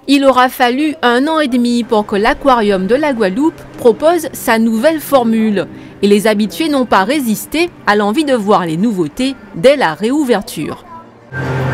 Il aura fallu 1 an et demi pour que l'aquarium de la Guadeloupe propose sa nouvelle formule. Et les habitués n'ont pas résisté à l'envie de voir les nouveautés dès la réouverture.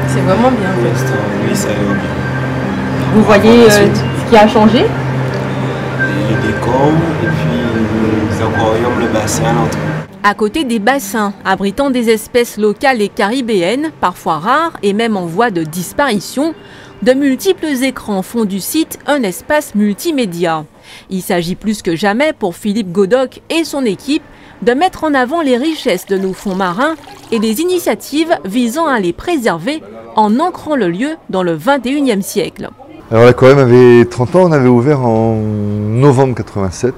C'est vraiment bien. Oui, ça a l'air bien. Vous voyez ce qui a changé? Les décors et puis les aquariums, le bassin à l'entrée. À côté des bassins abritant des espèces locales et caribéennes, parfois rares et même en voie de disparition, de multiples écrans font du site un espace multimédia. Il s'agit plus que jamais pour Philippe Godoc et son équipe de mettre en avant les richesses de nos fonds marins et les initiatives visant à les préserver en ancrant le lieu dans le 21e siècle. Alors l'aquarium avait 30 ans, on avait ouvert en novembre 87,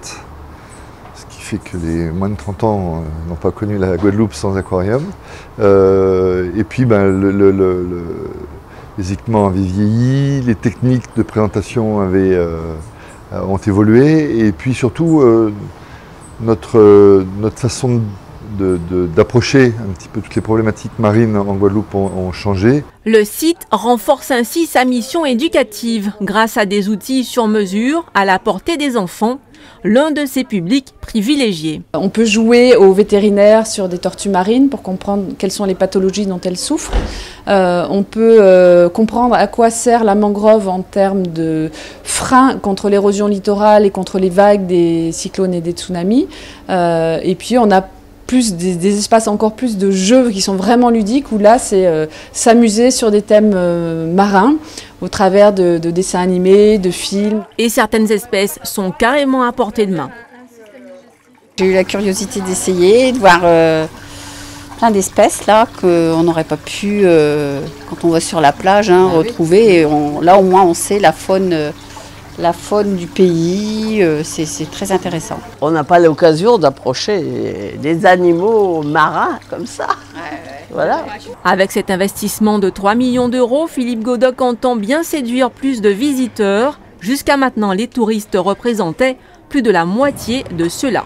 ce qui fait que les moins de 30 ans n'ont pas connu la Guadeloupe sans aquarium. Et puis les équipements avaient vieilli, les techniques de présentation ont évolué et puis surtout notre façon d'approcher un petit peu toutes les problématiques marines en Guadeloupe ont changé. Le site renforce ainsi sa mission éducative grâce à des outils sur mesure à la portée des enfants, l'un de ses publics privilégiés. On peut jouer aux vétérinaires sur des tortues marines pour comprendre quelles sont les pathologies dont elles souffrent. On peut comprendre à quoi sert la mangrove en termes de frein contre l'érosion littorale et contre les vagues des cyclones et des tsunamis. Et puis on a des espaces encore plus de jeux qui sont vraiment ludiques où là c'est s'amuser sur des thèmes marins au travers de dessins animés, de films. Et certaines espèces sont carrément à portée de main. J'ai eu la curiosité d'essayer, de voir plein d'espèces là qu'on n'aurait pas pu, quand on va sur la plage, retrouver. Et là au moins on sait la faune du pays, c'est très intéressant. On n'a pas l'occasion d'approcher des animaux marins comme ça. Voilà. Avec cet investissement de 3 millions d'euros, Philippe Godoc entend bien séduire plus de visiteurs. Jusqu'à maintenant, les touristes représentaient plus de la moitié de ceux-là.